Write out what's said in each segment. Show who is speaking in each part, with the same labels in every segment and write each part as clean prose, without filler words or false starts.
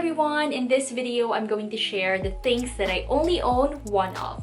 Speaker 1: everyone! In this video, I'm going to share the things that I only own one of.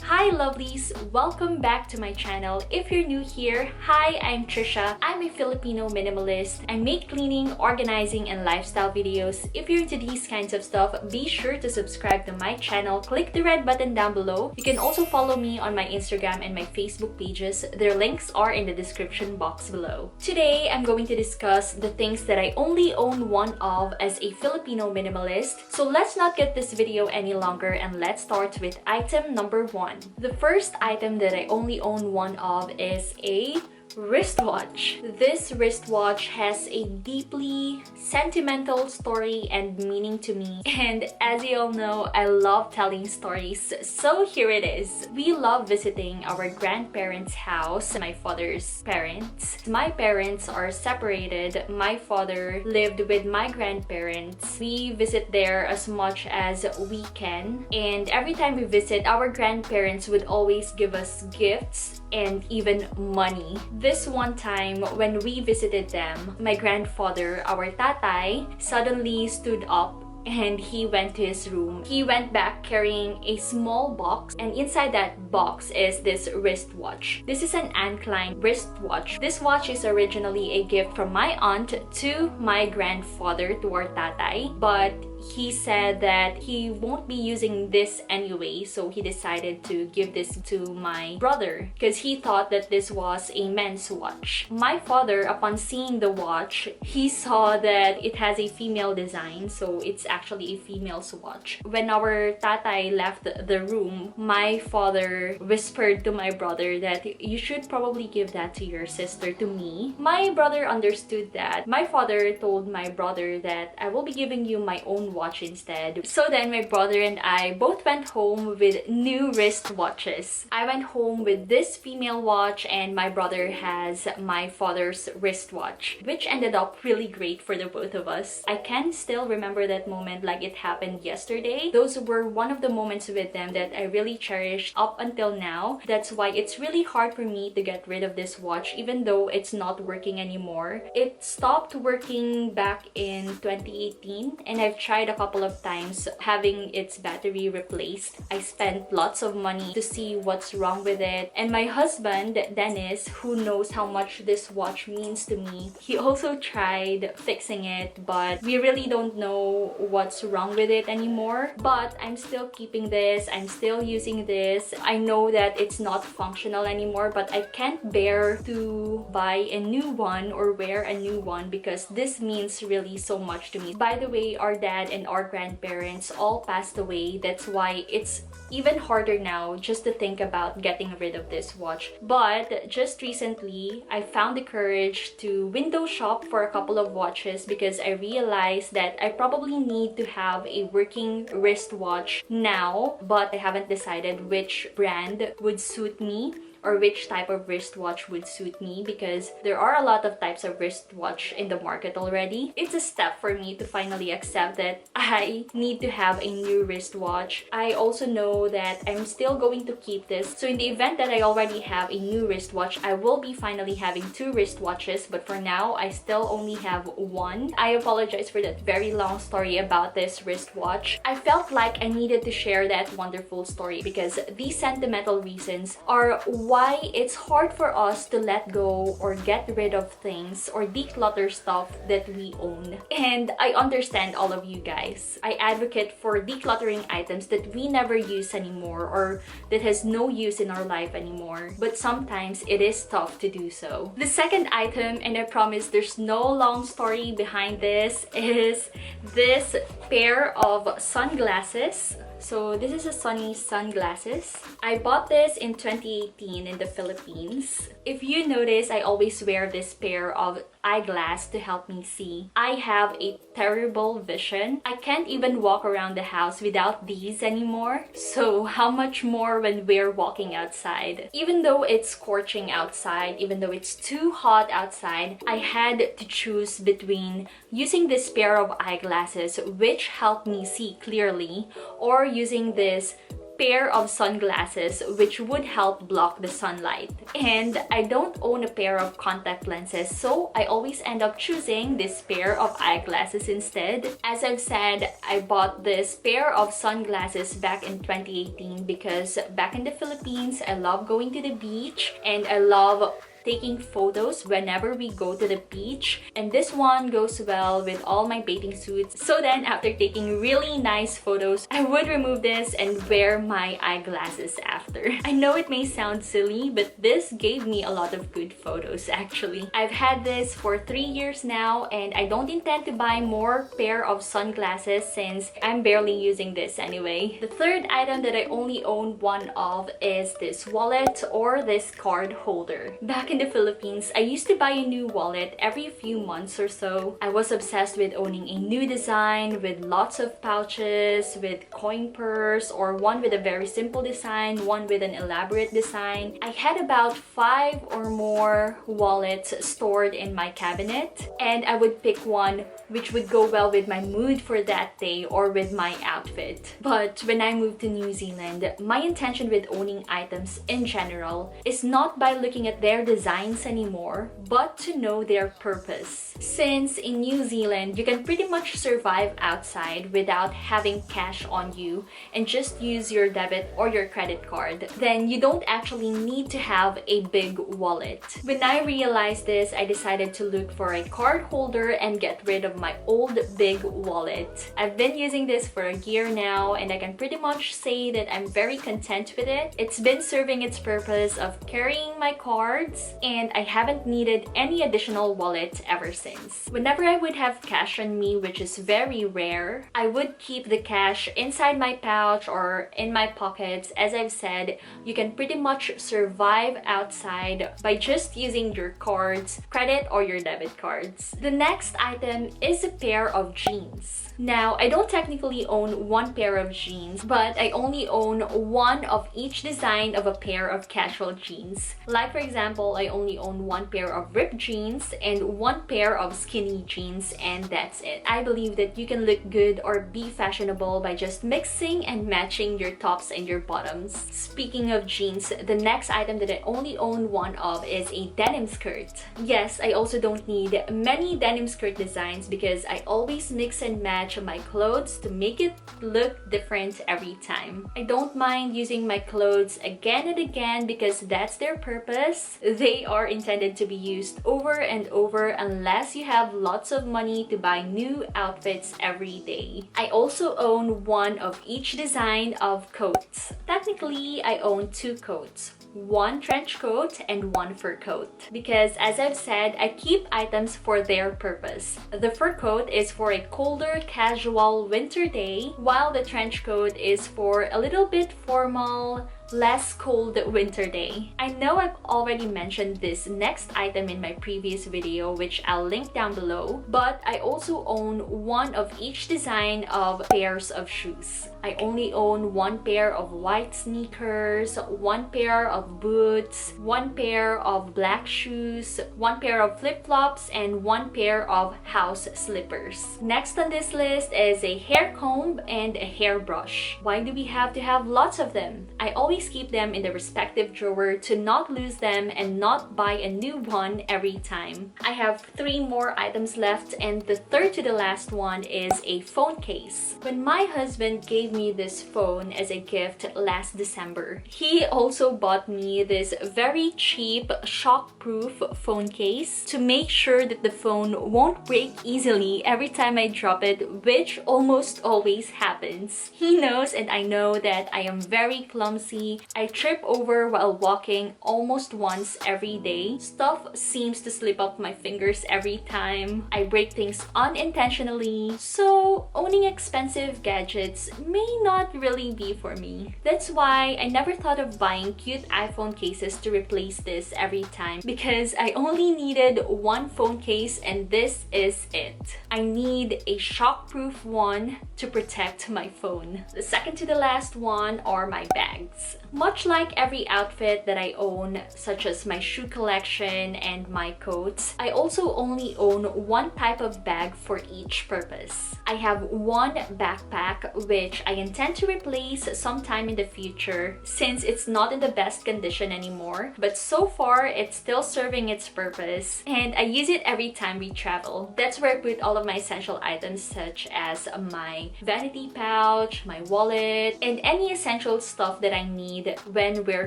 Speaker 1: Hi lovelies! Welcome back to my channel. If you're new here, hi, I'm Trisha. I'm a Filipino minimalist. I make cleaning, organizing, and lifestyle videos. If you're into these kinds of stuff, be sure to subscribe to my channel. Click the red button down below. You can also follow me on my Instagram and my Facebook pages. Their links are in the description box below. Today, I'm going to discuss the things that I only own one of as a Filipino minimalist. So let's not get this video any longer and let's start with item number 1. The first item that I only own one of is a wristwatch. This wristwatch has a deeply sentimental story and meaning to me, and as you all know, I love telling stories, so here it is. We love visiting our grandparents' house, my father's parents. My parents are separated. My father lived with my grandparents. We visit there as much as we can, and every time we visit, our grandparents would always give us gifts and even money. This one time when we visited them, my grandfather, our tatay, suddenly stood up and he went to his room. He went back carrying a small box, and inside that box is this wristwatch. This is an Ankline wristwatch. This watch is originally a gift from my aunt to my grandfather, to our tatay, but he said that he won't be using this anyway, so he decided to give this to my brother because he thought that this was a men's watch. My father, upon seeing the watch, he saw that it has a female design, so it's actually a female's watch. When our tatay left the room, my father whispered to my brother that you should probably give that to your sister, to me. My brother understood that. My father told my brother that I will be giving you my own watch instead. So then my brother and I both went home with new wristwatches. I went home with this female watch and my brother has my father's wristwatch, which ended up really great for the both of us. I can still remember that moment like it happened yesterday. Those were one of the moments with them that I really cherished up until now. That's why it's really hard for me to get rid of this watch even though it's not working anymore. It stopped working back in 2018 and I've tried a couple of times having its battery replaced. I spent lots of money to see what's wrong with it, and my husband Dennis, who knows how much this watch means to me, he also tried fixing it, but we really don't know what's wrong with it anymore. But I'm still keeping this, I'm still using this. I know that it's not functional anymore, but I can't bear to buy a new one or wear a new one because this means really so much to me. By the way, our dad and our grandparents all passed away. That's why it's even harder now just to think about getting rid of this watch. But just recently, I found the courage to window shop for a couple of watches because I realized that I probably need to have a working wristwatch now, but I haven't decided which brand would suit me or which type of wristwatch would suit me because there are a lot of types of wristwatch in the market already. It's a step for me to finally accept that I need to have a new wristwatch. I also know that I'm still going to keep this. So in the event that I already have a new wristwatch, I will be finally having 2 wristwatches, but for now, I still only have one. I apologize for that very long story about this wristwatch. I felt like I needed to share that wonderful story because these sentimental reasons are why it's hard for us to let go or get rid of things or declutter stuff that we own. And I understand all of you guys. I advocate for decluttering items that we never use anymore or that has no use in our life anymore. But sometimes it is tough to do so. The second item, and I promise there's no long story behind this, is this pair of sunglasses. So this is a Sunny sunglasses. I bought this in 2018 in the Philippines. If you notice, I always wear this pair of eyeglass to help me see. I have a terrible vision. I can't even walk around the house without these anymore. So how much more when we're walking outside? Even though it's scorching outside, even though it's too hot outside, I had to choose between using this pair of eyeglasses, which helped me see clearly, or using this pair of sunglasses which would help block the sunlight. And I don't own a pair of contact lenses, so I always end up choosing this pair of eyeglasses instead. As I've said, I bought this pair of sunglasses back in 2018 because back in the Philippines, I love going to the beach and I love taking photos whenever we go to the beach, and this one goes well with all my bathing suits. So then after taking really nice photos, I would remove this and wear my eyeglasses after. I know it may sound silly, but this gave me a lot of good photos actually. I've had this for 3 years now and I don't intend to buy more pair of sunglasses since I'm barely using this anyway. The third item that I only own one of is this wallet or this card holder. Back in the Philippines, I used to buy a new wallet every few months or so. I was obsessed with owning a new design with lots of pouches, with coin purse, or one with a very simple design, one with an elaborate design. I had about 5 or more wallets stored in my cabinet, and I would pick one which would go well with my mood for that day or with my outfit. But when I moved to New Zealand, my intention with owning items in general is not by looking at their designs anymore, but to know their purpose. Since in New Zealand, you can pretty much survive outside without having cash on you and just use your debit or your credit card, then you don't actually need to have a big wallet. When I realized this, I decided to look for a card holder and get rid of my old big wallet. I've been using this for a year now and I can pretty much say that I'm very content with it. It's been serving its purpose of carrying my cards and I haven't needed any additional wallet ever since. Whenever I would have cash on me, which is very rare, I would keep the cash inside my pouch or in my pockets. As I've said, you can pretty much survive outside by just using your cards, credit or your debit cards. The next item is a pair of jeans. Now, I don't technically own one pair of jeans, but I only own one of each design of a pair of casual jeans. Like for example, I only own one pair of ripped jeans and one pair of skinny jeans, and that's it. I believe that you can look good or be fashionable by just mixing and matching your tops and your bottoms. Speaking of jeans, the next item that I only own one of is a denim skirt. Yes, I also don't need many denim skirt designs because I always mix and match my clothes to make it look different every time. I don't mind using my clothes again and again because that's their purpose. They are intended to be used over and over unless you have lots of money to buy new outfits every day. I also own one of each design of coats. Technically, I own 2 coats. One trench coat and one fur coat because as I've said, I keep items for their purpose. The fur coat is for a colder, casual winter day, while the trench coat is for a little bit formal, less cold winter day. I know I've already mentioned this next item in my previous video, which I'll link down below, but I also own one of each design of pairs of shoes. I only own one pair of white sneakers, one pair of boots, one pair of black shoes, one pair of flip-flops, and one pair of house slippers. Next on this list is a hair comb and a hairbrush. Why do we have to have lots of them? I always keep them in the respective drawer to not lose them and not buy a new one every time. I have 3 more items left, and the third to the last one is a phone case. When my husband gave me this phone as a gift last December, he also bought me this very cheap shock-proof phone case to make sure that the phone won't break easily every time I drop it, which almost always happens. He knows and I know that I am very clumsy Honestly, I trip over while walking almost once every day. Stuff seems to slip off my fingers every time. I break things unintentionally. So, owning expensive gadgets may not really be for me. That's why I never thought of buying cute iPhone cases to replace this every time, because I only needed one phone case and this is it. I need a shockproof one to protect my phone. The second to the last one are my bags. Much like every outfit that I own, such as my shoe collection and my coats, I also only own one type of bag for each purpose. I have one backpack which I intend to replace sometime in the future since it's not in the best condition anymore, but so far it's still serving its purpose and I use it every time we travel. That's where I put all of my essential items such as my vanity pouch, my wallet, and any essential stuff that I need when we're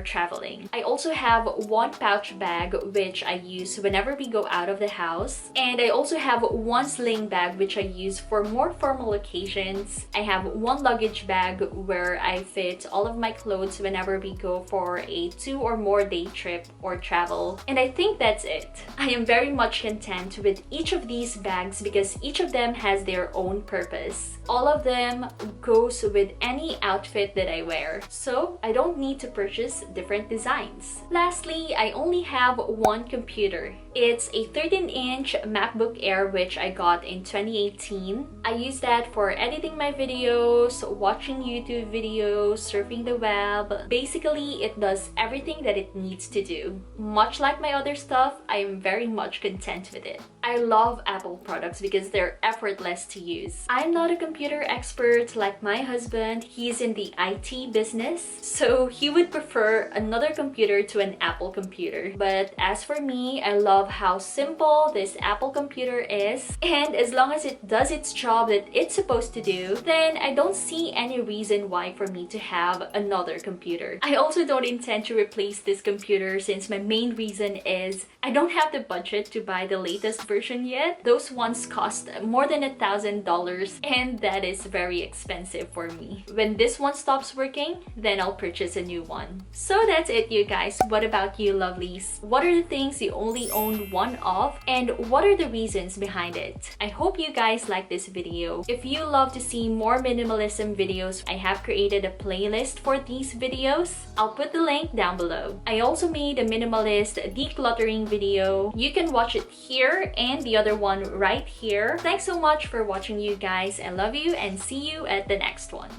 Speaker 1: traveling. I also have one pouch bag which I use whenever we go out of the house, and I also have one sling bag which I use for more formal occasions. I have one luggage bag where I fit all of my clothes whenever we go for a 2 or more day trip or travel, and I think that's it. I am very much content with each of these bags because each of them has their own purpose. All of them goes with any outfit that I wear, so I don't need to purchase different designs. Lastly, I only have one computer. It's a 13-inch Macbook Air which I got in 2018. I use that for editing my videos, watching YouTube videos, surfing the web. Basically, it does everything that it needs to do. Much like my other stuff, I am very much content with it. I love Apple products because they're effortless to use. I'm not a computer expert like my husband. He's in the IT business, so he would prefer another computer to an Apple computer. But as for me, I love how simple this Apple computer is, and as long as it does its job that it's supposed to do, then I don't see any reason why for me to have another computer. I also don't intend to replace this computer since my main reason is I don't have the budget to buy the latest version yet. Those ones cost more than $1,000 and that is very expensive for me. When this one stops working, then I'll purchase a new one. So that's it, you guys. What about you, lovelies? What are the things you only own one of, and what are the reasons behind it? I hope you guys like this video. If you love to see more minimalism videos, I have created a playlist for these videos. I'll put the link down below. I also made a minimalist decluttering video. You can watch it here and the other one right here. Thanks so much for watching, you guys. I love you and see you at the next one.